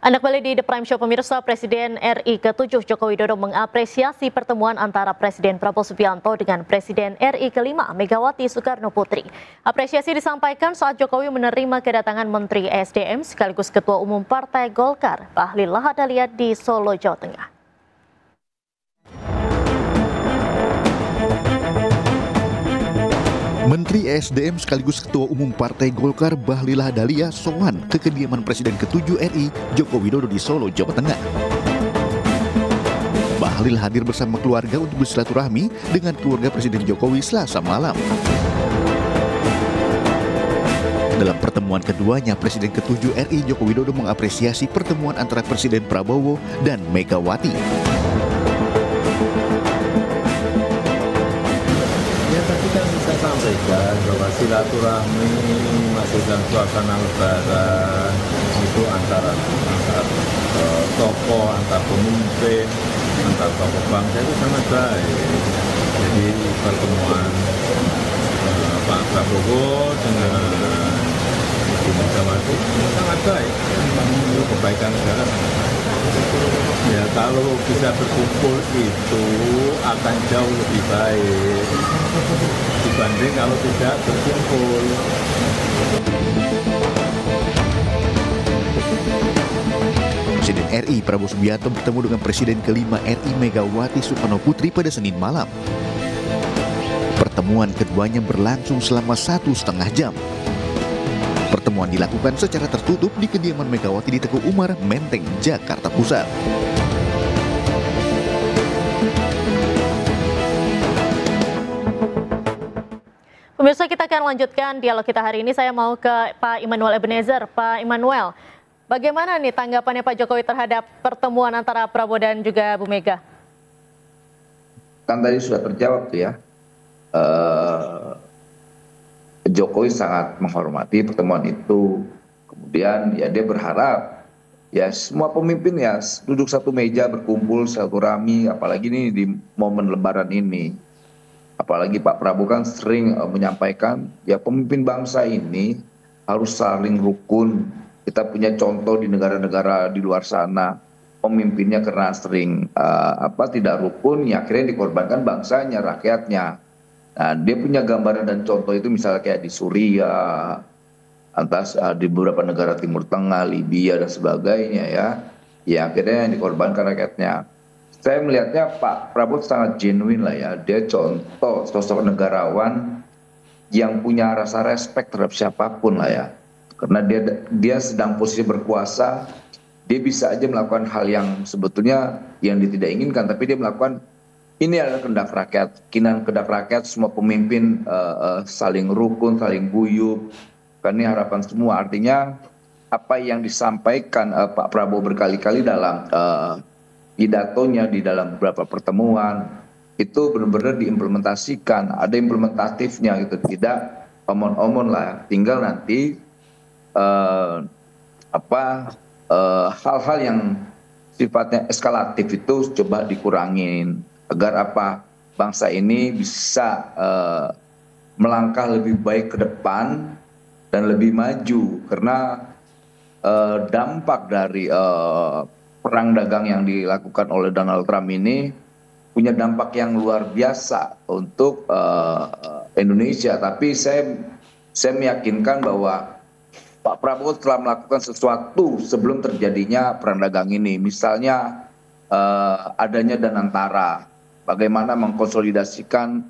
Anda kembali di The Prime Show pemirsa. Presiden RI ke-7 Joko Widodo mengapresiasi pertemuan antara Presiden Prabowo Subianto dengan Presiden RI ke-5 Megawati Soekarno Putri. Apresiasi disampaikan saat Jokowi menerima kedatangan Menteri ESDM sekaligus Ketua Umum Partai Golkar, Bahlil Lahadalia di Solo, Jawa Tengah. Menteri ESDM sekaligus Ketua Umum Partai Golkar Bahlil Lahadalia sowan ke kediaman Presiden ke-7 RI Joko Widodo di Solo, Jawa Tengah. Bahlil hadir bersama keluarga untuk bersilaturahmi dengan keluarga Presiden Jokowi Selasa malam. Dalam pertemuan keduanya, Presiden ke-7 RI Joko Widodo mengapresiasi pertemuan antara Presiden Prabowo dan Megawati. Kita bisa sampaikan bahwa silaturahmi masih dalam suasana lebaran itu antara tokoh, antar pemimpin, antar tokoh bangsa itu sangat baik. Jadi pertemuan Pak Prabowo dengan Ibu Megawati sangat baik. Itu kebaikan negara. Ya kalau bisa berkumpul itu akan jauh lebih baik dibanding kalau tidak berkumpul. Presiden RI Prabowo Subianto bertemu dengan Presiden ke-5 RI Megawati Soekarno Putri pada Senin malam. Pertemuan keduanya berlangsung selama 1,5 jam. Pertemuan dilakukan secara tertutup di kediaman Megawati di Teguh Umar, Menteng, Jakarta Pusat. Pemirsa, kita akan lanjutkan dialog kita hari ini. Saya mau ke Pak Immanuel Ebenezer. Pak Immanuel, bagaimana nih tanggapannya Pak Jokowi terhadap pertemuan antara Prabowo dan juga Bu Mega? Kan tadi sudah terjawab tuh ya. Jokowi sangat menghormati pertemuan itu. Kemudian ya dia berharap ya semua pemimpin ya duduk satu meja berkumpul silaturahmi, apalagi ini di momen lebaran ini. Apalagi Pak Prabowo kan sering menyampaikan ya pemimpin bangsa ini harus saling rukun. Kita punya contoh di negara-negara di luar sana, pemimpinnya karena sering tidak rukun ya akhirnya dikorbankan bangsanya, rakyatnya. Nah, dia punya gambaran dan contoh itu misalnya kayak di Suriah, di beberapa negara Timur Tengah, Libya dan sebagainya ya. Ya akhirnya yang dikorbankan rakyatnya. Saya melihatnya Pak Prabowo sangat genuine lah ya. Dia contoh sosok negarawan yang punya rasa respect terhadap siapapun lah ya. Karena dia sedang posisi berkuasa, dia bisa aja melakukan hal yang sebetulnya yang dia tidak inginkan, tapi dia melakukan. Ini adalah kehendak rakyat, kehendak rakyat, semua pemimpin saling rukun, saling guyup. Kan ini harapan semua, artinya apa yang disampaikan Pak Prabowo berkali-kali dalam pidatonya di dalam beberapa pertemuan, itu benar-benar diimplementasikan, ada implementatifnya gitu, tidak omon-omon lah. Tinggal nanti hal-hal yang sifatnya eskalatif itu coba dikurangin. Agar bangsa ini bisa melangkah lebih baik ke depan dan lebih maju, karena dampak dari perang dagang yang dilakukan oleh Donald Trump ini punya dampak yang luar biasa untuk Indonesia. Tapi saya meyakinkan bahwa Pak Prabowo telah melakukan sesuatu sebelum terjadinya perang dagang ini, misalnya adanya Danantara. Bagaimana mengkonsolidasikan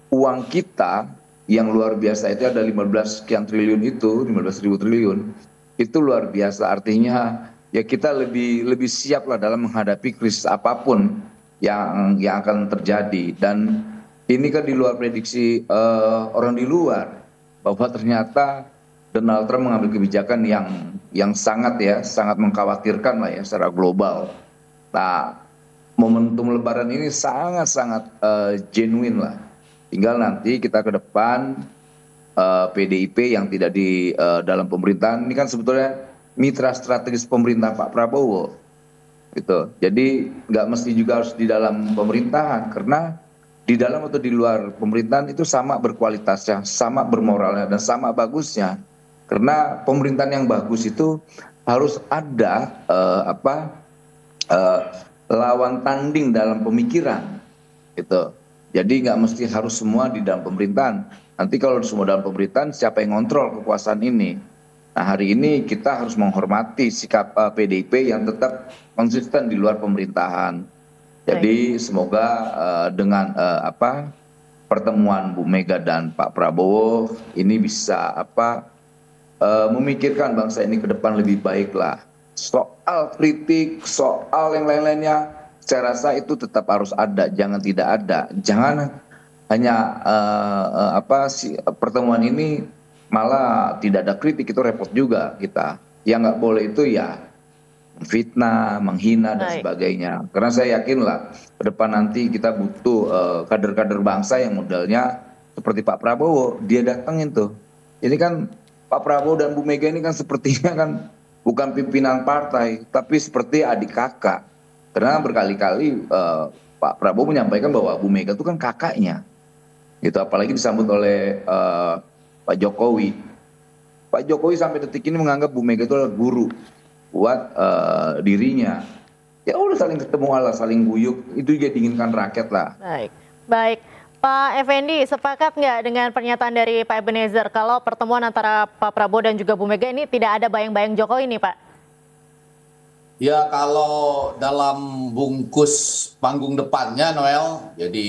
uang kita yang luar biasa itu ada 15 sekian triliun itu, 15.000 triliun. Itu luar biasa, artinya ya kita lebih siap lah dalam menghadapi krisis apapun yang akan terjadi. Dan ini kan di luar prediksi orang di luar, bahwa ternyata Donald Trump mengambil kebijakan yang sangat mengkhawatirkan lah ya secara global. Nah, momentum lebaran ini sangat-sangat genuine lah. Tinggal nanti kita ke depan PDIP yang tidak di dalam pemerintahan ini kan sebetulnya mitra strategis pemerintah Pak Prabowo gitu. Jadi nggak mesti juga harus di dalam pemerintahan, karena di dalam atau di luar pemerintahan itu sama berkualitasnya, sama bermoralnya dan sama bagusnya. Karena pemerintahan yang bagus itu harus ada lawan tanding dalam pemikiran, gitu. Jadi nggak mesti harus semua di dalam pemerintahan. Nanti kalau semua dalam pemerintahan, siapa yang ngontrol kekuasaan ini? Nah, hari ini kita harus menghormati sikap PDIP yang tetap konsisten di luar pemerintahan. Jadi semoga dengan pertemuan Bu Mega dan Pak Prabowo ini bisa memikirkan bangsa ini ke depan lebih baik lah. Soal kritik, soal yang lain-lainnya, saya rasa itu tetap harus ada, jangan tidak ada. Jangan hanya pertemuan ini malah tidak ada kritik, itu repot juga kita. Yang nggak boleh itu ya fitnah, menghina dan sebagainya. Karena saya yakin lah ke depan nanti kita butuh kader-kader bangsa yang modelnya seperti Pak Prabowo. Dia datangin tuh. Ini kan Pak Prabowo dan Bu Mega ini kan sepertinya kan bukan pimpinan partai, tapi seperti adik kakak. Karena berkali-kali Pak Prabowo menyampaikan bahwa Bu Mega itu kan kakaknya. Gitu, apalagi disambut oleh Pak Jokowi. Pak Jokowi sampai detik ini menganggap Bu Mega itu adalah guru buat dirinya. Ya udah saling ketemu Allah, saling guyup, itu juga diinginkan rakyat lah. Baik. Pak Effendi, sepakat nggak dengan pernyataan dari Pak Ebenezer kalau pertemuan antara Pak Prabowo dan juga Bu Mega ini tidak ada bayang-bayang Jokowi nih, Pak? Ya, kalau dalam bungkus panggung depannya, Noel, jadi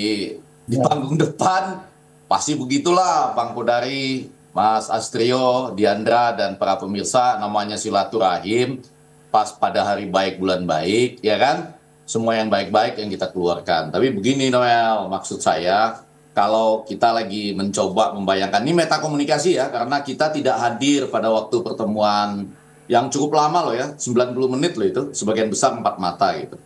di panggung depan pasti begitulah Bang Kodari, Mas Astrio, Diandra, dan para pemirsa, namanya silaturahim pas pada hari baik bulan baik, ya kan? Semua yang baik-baik yang kita keluarkan. Tapi begini Noel, maksud saya, kalau kita lagi mencoba membayangkan, ini metakomunikasi ya, karena kita tidak hadir pada waktu pertemuan yang cukup lama loh ya, 90 menit loh itu, sebagian besar 4 mata gitu.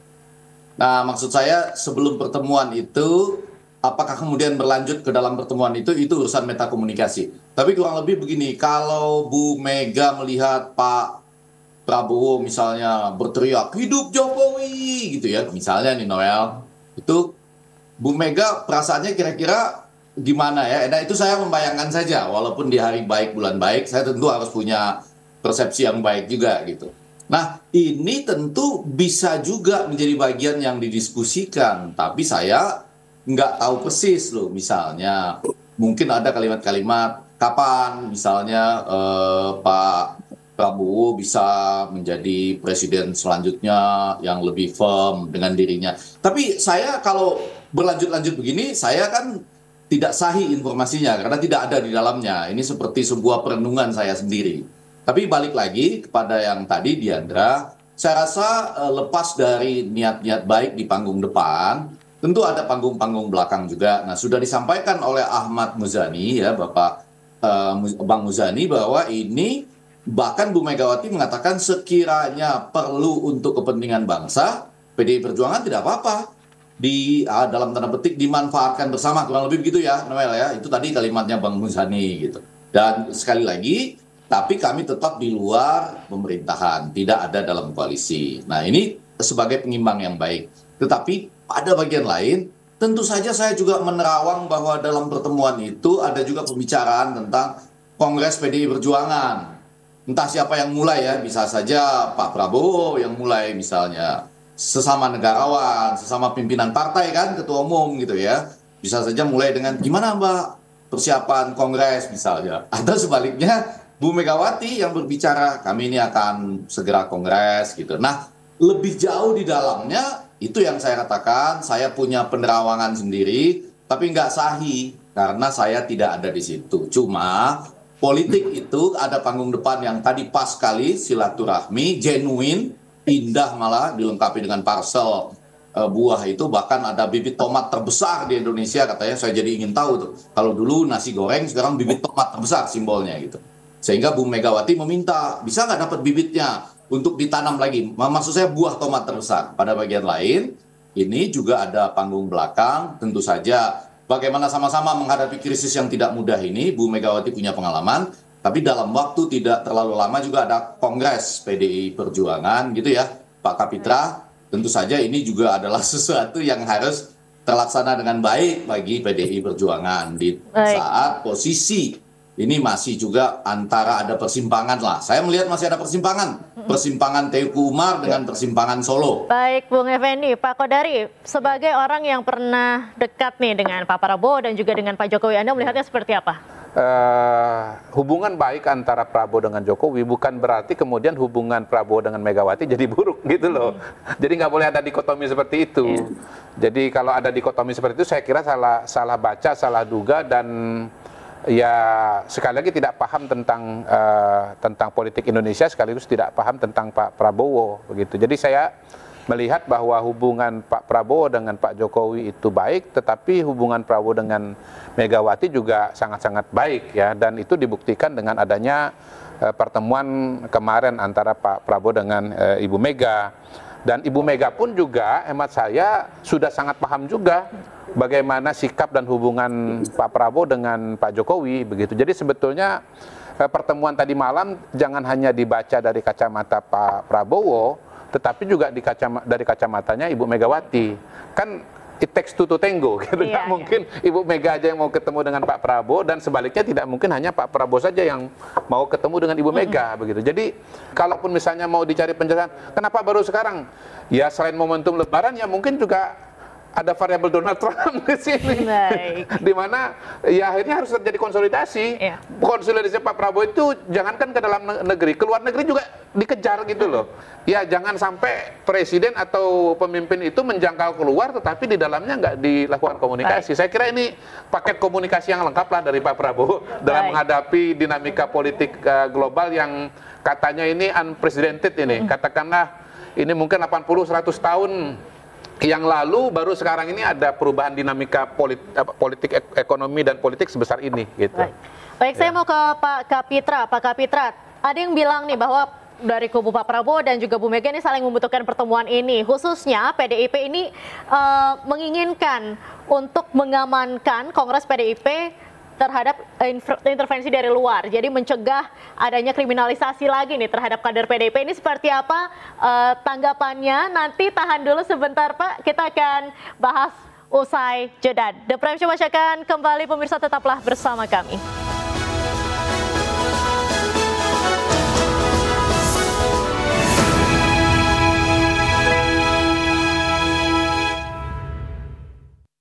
Nah, maksud saya sebelum pertemuan itu, apakah kemudian berlanjut ke dalam pertemuan itu urusan metakomunikasi. Tapi kurang lebih begini, kalau Bu Mega melihat Pak Prabowo misalnya berteriak, hidup Jokowi gitu ya, misalnya nih Noel, itu Bu Mega perasaannya kira-kira gimana ya? Nah itu saya membayangkan saja, walaupun di hari baik bulan baik, saya tentu harus punya persepsi yang baik juga gitu. Nah ini tentu bisa juga menjadi bagian yang didiskusikan, tapi saya nggak tahu persis loh, misalnya mungkin ada kalimat-kalimat kapan misalnya Pak Prabowo bisa menjadi presiden selanjutnya yang lebih firm dengan dirinya. Tapi saya kalau berlanjut-lanjut begini, saya kan tidak sahih informasinya karena tidak ada di dalamnya. Ini seperti sebuah perenungan saya sendiri. Tapi balik lagi kepada yang tadi Diandra, saya rasa lepas dari niat-niat baik di panggung depan, tentu ada panggung-panggung belakang juga. Nah, sudah disampaikan oleh Ahmad Muzani ya, Bang Muzani, bahwa ini bahkan Bu Megawati mengatakan sekiranya perlu untuk kepentingan bangsa, PDI Perjuangan tidak apa-apa. Dalam tanda petik dimanfaatkan bersama, kurang lebih begitu ya Noel ya. Itu tadi kalimatnya Bang Muzani gitu. Dan sekali lagi, tapi kami tetap di luar pemerintahan, tidak ada dalam koalisi. Nah ini sebagai pengimbang yang baik. Tetapi pada bagian lain, tentu saja saya juga menerawang bahwa dalam pertemuan itu ada juga pembicaraan tentang Kongres PDI Perjuangan. Entah siapa yang mulai ya, bisa saja Pak Prabowo yang mulai misalnya, sesama negarawan, sesama pimpinan partai kan, ketua umum gitu ya. Bisa saja mulai dengan gimana Mbak persiapan kongres misalnya. Atau sebaliknya Bu Megawati yang berbicara, kami ini akan segera kongres gitu. Nah lebih jauh di dalamnya, itu yang saya katakan, saya punya penerawangan sendiri, tapi nggak sahih karena saya tidak ada di situ. Cuma politik itu ada panggung depan yang tadi pas sekali, silaturahmi, genuine, indah malah, dilengkapi dengan parsel buah itu, bahkan ada bibit tomat terbesar di Indonesia katanya. Saya jadi ingin tahu tuh, kalau dulu nasi goreng, sekarang bibit tomat terbesar simbolnya gitu. Sehingga Bu Megawati meminta, bisa nggak dapat bibitnya untuk ditanam lagi, maksud saya buah tomat terbesar. Pada bagian lain, ini juga ada panggung belakang, tentu saja bagaimana sama-sama menghadapi krisis yang tidak mudah ini. Bu Megawati punya pengalaman, tapi dalam waktu tidak terlalu lama juga ada Kongres PDI Perjuangan gitu ya, Pak Kapitra. Tentu saja ini juga adalah sesuatu yang harus terlaksana dengan baik bagi PDI Perjuangan di saat posisi ini masih juga antara ada persimpangan lah. Saya melihat masih ada persimpangan. Persimpangan Teuku Umar dengan persimpangan Solo. Baik, Bung Effendi. Pak Kodari, sebagai orang yang pernah dekat nih dengan Pak Prabowo dan juga dengan Pak Jokowi, Anda melihatnya seperti apa? Hubungan baik antara Prabowo dengan Jokowi bukan berarti kemudian hubungan Prabowo dengan Megawati jadi buruk gitu loh. Jadi nggak boleh ada dikotomi seperti itu. Jadi kalau ada dikotomi seperti itu saya kira salah baca, salah duga, dan ya sekali lagi tidak paham tentang politik Indonesia, sekaligus tidak paham tentang Pak Prabowo begitu. Jadi saya melihat bahwa hubungan Pak Prabowo dengan Pak Jokowi itu baik, tetapi hubungan Prabowo dengan Megawati juga sangat-sangat baik ya, dan itu dibuktikan dengan adanya pertemuan kemarin antara Pak Prabowo dengan Ibu Mega. Dan Ibu Mega pun juga hemat saya sudah sangat paham juga bagaimana sikap dan hubungan Pak Prabowo dengan Pak Jokowi begitu. Jadi sebetulnya pertemuan tadi malam jangan hanya dibaca dari kacamata Pak Prabowo, tetapi juga dari kacamatanya Ibu Megawati. Kan it takes two to tango, gitu. Nggak mungkin Ibu Mega aja yang mau ketemu dengan Pak Prabowo, dan sebaliknya tidak mungkin hanya Pak Prabowo saja yang mau ketemu dengan Ibu Mega, begitu. Jadi, kalaupun misalnya mau dicari penjelasan, kenapa baru sekarang? Ya selain momentum Lebaran, ya mungkin juga ada variabel Donald Trump di sini, di mana ya akhirnya harus terjadi konsolidasi. Konsolidasi Pak Prabowo itu jangankan ke dalam negeri, ke luar negeri juga dikejar gitu loh. Ya jangan sampai presiden atau pemimpin itu menjangkau keluar, tetapi di dalamnya nggak dilakukan komunikasi. Saya kira ini paket komunikasi yang lengkap lah dari Pak Prabowo dalam menghadapi dinamika politik global yang katanya ini unprecedented ini. Katakanlah ini mungkin 80-100 tahun yang lalu, baru sekarang ini ada perubahan dinamika politik ekonomi dan politik sebesar ini gitu. Baik, saya mau ke Pak Kapitra. Pak Kapitra, ada yang bilang nih bahwa dari kubu Pak Prabowo dan juga Bu Mega ini saling membutuhkan pertemuan ini. Khususnya PDIP ini menginginkan untuk mengamankan Kongres PDIP terhadap intervensi dari luar, jadi mencegah adanya kriminalisasi lagi nih terhadap kader PDIP. Ini seperti apa tanggapannya? Nanti tahan dulu sebentar Pak, kita akan bahas usai jeda. The Prime Show akan kembali, pemirsa tetaplah bersama kami.